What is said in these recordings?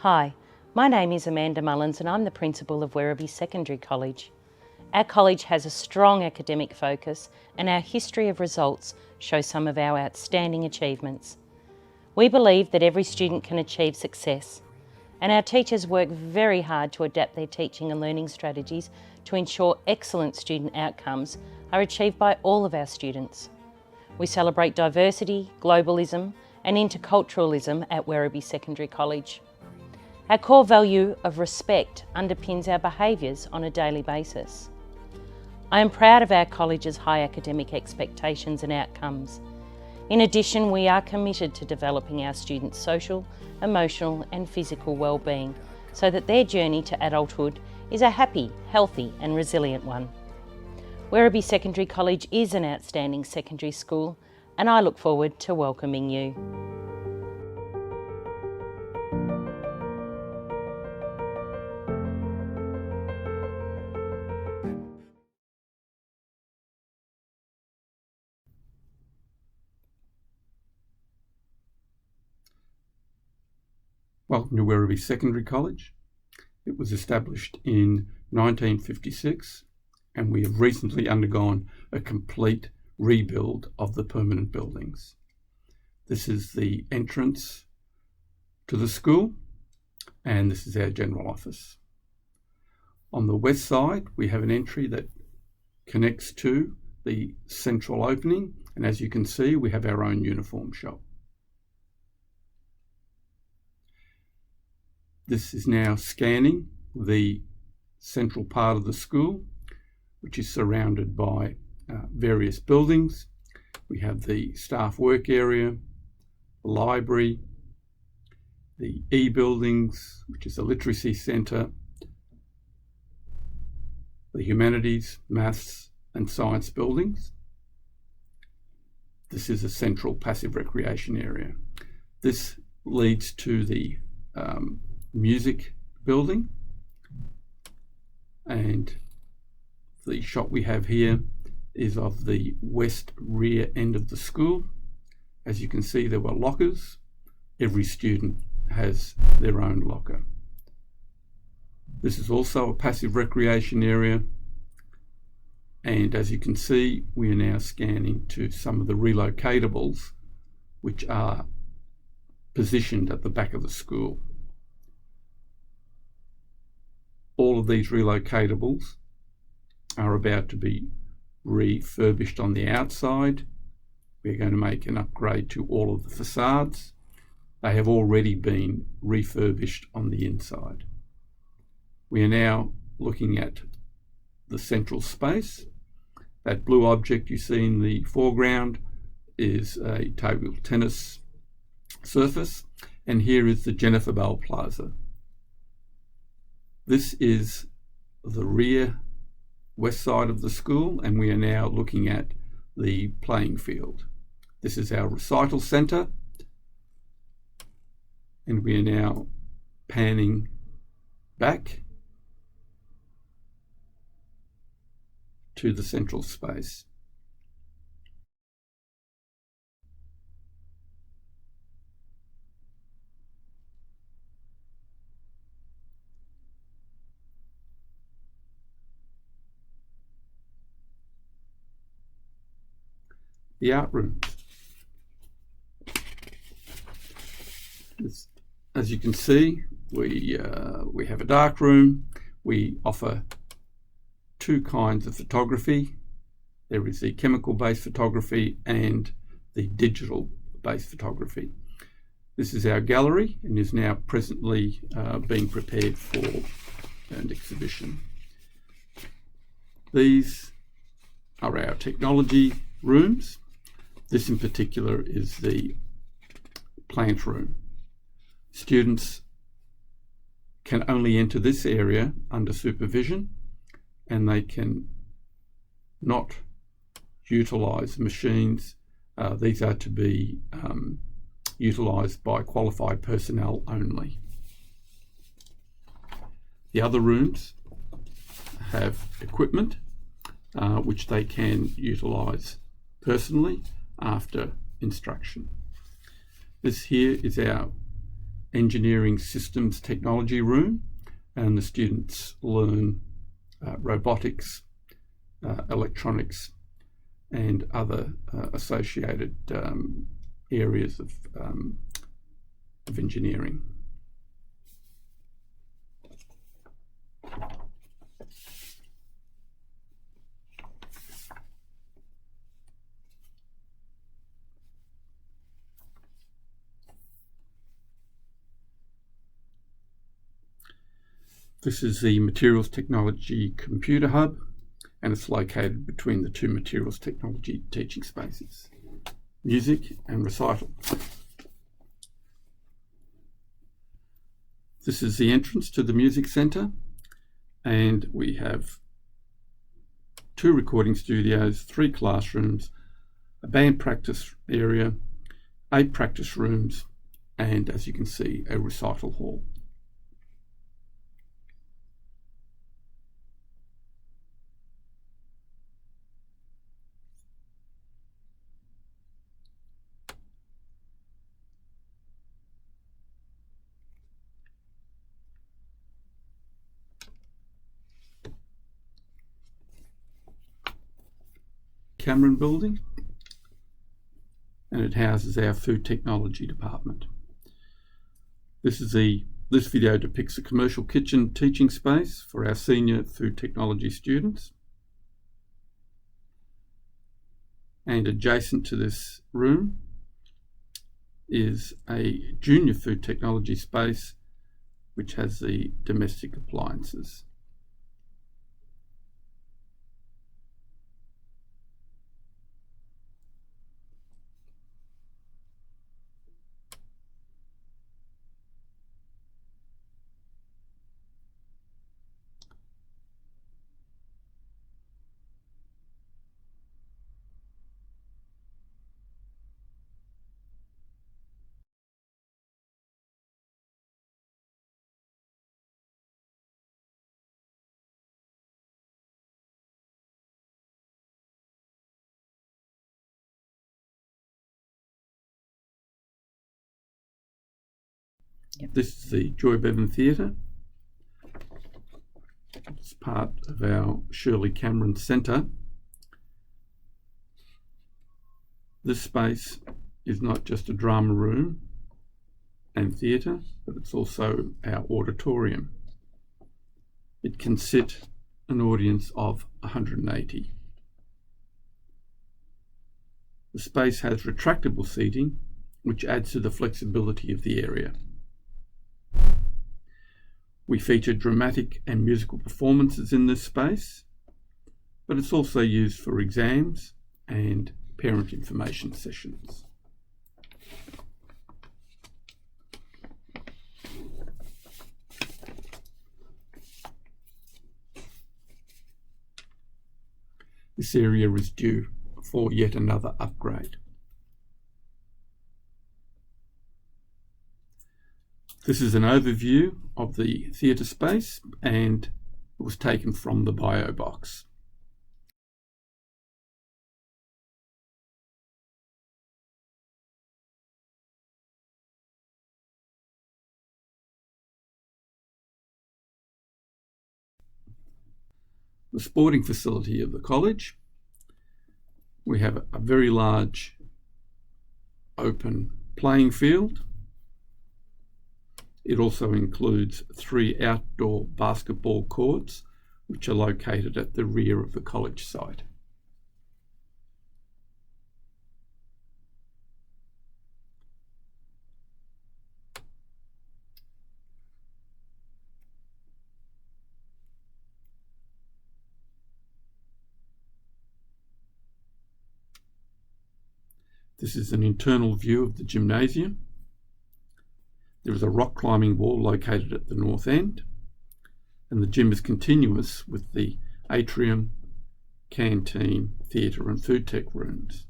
Hi, my name is Amanda Mullins and I'm the Principal of Werribee Secondary College. Our college has a strong academic focus and our history of results shows some of our outstanding achievements. We believe that every student can achieve success and our teachers work very hard to adapt their teaching and learning strategies to ensure excellent student outcomes are achieved by all of our students. We celebrate diversity, globalism and interculturalism at Werribee Secondary College. Our core value of respect underpins our behaviours on a daily basis. I am proud of our college's high academic expectations and outcomes. In addition, we are committed to developing our students' social, emotional and physical well-being so that their journey to adulthood is a happy, healthy and resilient one. Werribee Secondary College is an outstanding secondary school and I look forward to welcoming you. Welcome to Werribee Secondary College. It was established in 1956 and we have recently undergone a complete rebuild of the permanent buildings. This is the entrance to the school and this is our general office. On the west side we have an entry that connects to the central opening, and as you can see we have our own uniform shop. This is now scanning the central part of the school, which is surrounded by various buildings. We have the staff work area, the library, the E-buildings, which is the literacy centre, the humanities, maths and science buildings. This is a central passive recreation area. This leads to the music building, and the shot we have here is of the west rear end of the school. As you can see, there were lockers. Every student has their own locker. This is also a passive recreation area, and as you can see we are now scanning to some of the relocatables which are positioned at the back of the school. All of these relocatables are about to be refurbished on the outside. We're going to make an upgrade to all of the facades. They have already been refurbished on the inside. We are now looking at the central space. That blue object you see in the foreground is a table tennis surface, and here is the Jennifer Bell Plaza. This is the rear west side of the school and we are now looking at the playing field. This is our recital centre and we are now panning back to the central space. The art room. As you can see, we have a dark room. We offer two kinds of photography. There is the chemical-based photography and the digital-based photography. This is our gallery and is now presently being prepared for an exhibition. These are our technology rooms. This in particular is the plant room. Students can only enter this area under supervision and they can not utilise machines. These are to be utilised by qualified personnel only. The other rooms have equipment which they can utilise personally after instruction. This here is our engineering systems technology room, and the students learn robotics, electronics, and other associated areas of engineering. This is the Materials Technology Computer Hub, and it's located between the two Materials Technology teaching spaces, music and recital. This is the entrance to the Music Centre, and we have 2 recording studios, 3 classrooms, a band practice area, 8 practice rooms, and as you can see, a recital hall. Cameron building, and it houses our food technology department. This video depicts a commercial kitchen teaching space for our senior food technology students. And adjacent to this room is a junior food technology space which has the domestic appliances. This is the Joy Bevan Theatre. It's part of our Shirley Cameron Centre. This space is not just a drama room and theatre, but it's also our auditorium. It can sit an audience of 180. The space has retractable seating, which adds to the flexibility of the area. We feature dramatic and musical performances in this space, but it's also used for exams and parent information sessions. This area is due for yet another upgrade. This is an overview of the theatre space, and it was taken from the bio box. The sporting facility of the college. We have a very large open playing field. It also includes 3 outdoor basketball courts, which are located at the rear of the college site. This is an internal view of the gymnasium. There is a rock climbing wall located at the north end, and the gym is continuous with the atrium, canteen, theatre and food tech rooms.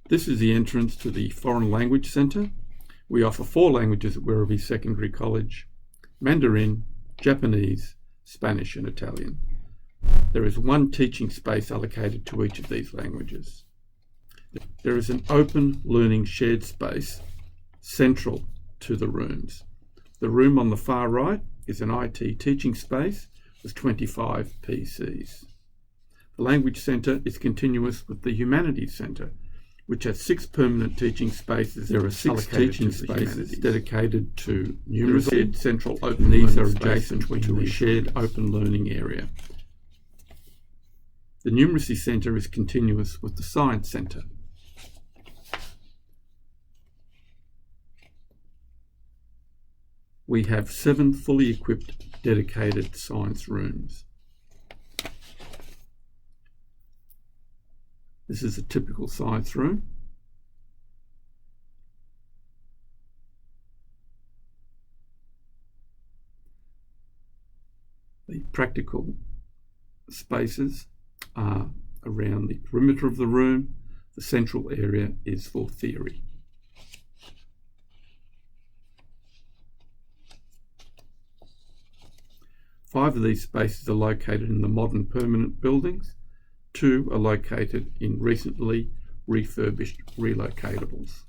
This is the entrance to the Foreign Language Centre. We offer 4 languages at Werribee Secondary College: Mandarin, Japanese, Spanish and Italian. There is 1 teaching space allocated to each of these languages. There is an open learning shared space central to the rooms. The room on the far right is an IT teaching space with 25 PCs. The Language Centre is continuous with the Humanities Centre, which has 6 permanent teaching spaces. There are 6 teaching spaces dedicated to numeracy, central open. These are adjacent to a shared open learning area. The Numeracy Centre is continuous with the Science Centre. We have 7 fully equipped dedicated science rooms. This is a typical science room. The practical spaces are around the perimeter of the room. The central area is for theory. Five of these spaces are located in the modern permanent buildings. 2 are located in recently refurbished relocatables.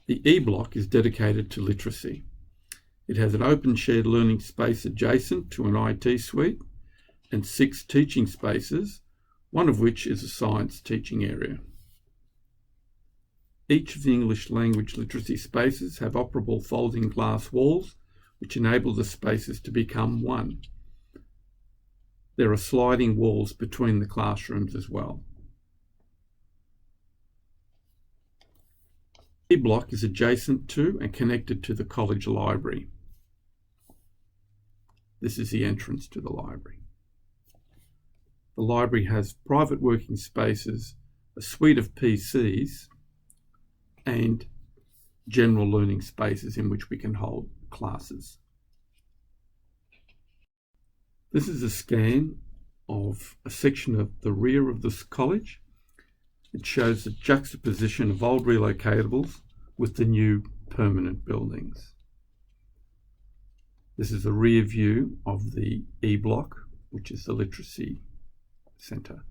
The E block is dedicated to literacy. It has an open shared learning space adjacent to an IT suite and 6 teaching spaces, one of which is a science teaching area. Each of the English language literacy spaces have operable folding glass walls which enable the spaces to become one. There are sliding walls between the classrooms as well. The E block is adjacent to and connected to the college library. This is the entrance to the library. The library has private working spaces, a suite of PCs, and general learning spaces in which we can hold classes. This is a scan of a section of the rear of this college. It shows the juxtaposition of old relocatables with the new permanent buildings. This is a rear view of the E block, which is the Literacy Centre.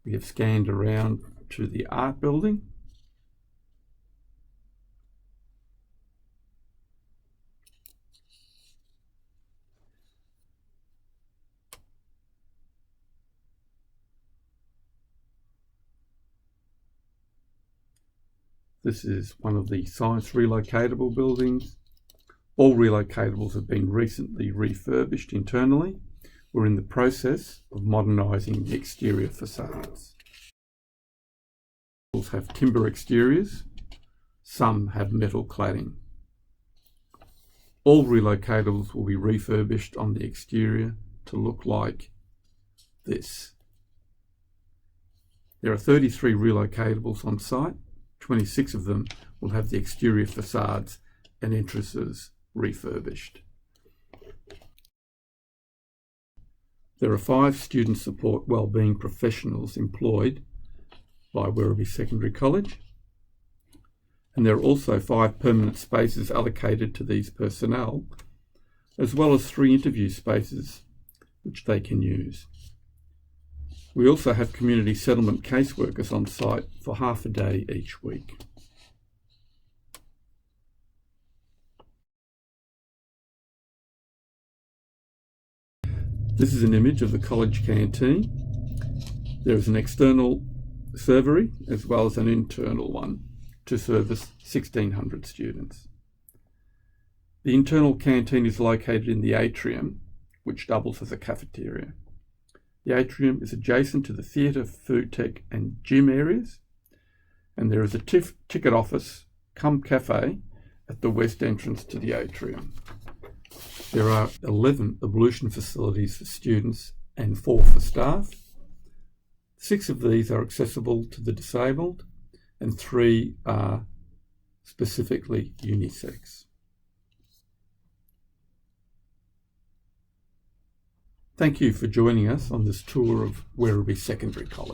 We have scanned around to the art building. This is one of the science relocatable buildings. All relocatables have been recently refurbished internally. We're in the process of modernising the exterior facades. Buildings have timber exteriors, some have metal cladding. All relocatables will be refurbished on the exterior to look like this. There are 33 relocatables on site. 26 of them will have the exterior facades and entrances refurbished. There are 5 student support wellbeing professionals employed by Werribee Secondary College, and there are also 5 permanent spaces allocated to these personnel, as well as 3 interview spaces which they can use. We also have community settlement caseworkers on site for half a day each week. This is an image of the college canteen. There is an external servery as well as an internal one to service 1,600 students. The internal canteen is located in the atrium, which doubles as a cafeteria. The atrium is adjacent to the theatre, food tech and gym areas, and there is a ticket office cum cafe at the west entrance to the atrium. There are 11 ablution facilities for students and 4 for staff. 6 of these are accessible to the disabled and 3 are specifically unisex. Thank you for joining us on this tour of Werribee Secondary College.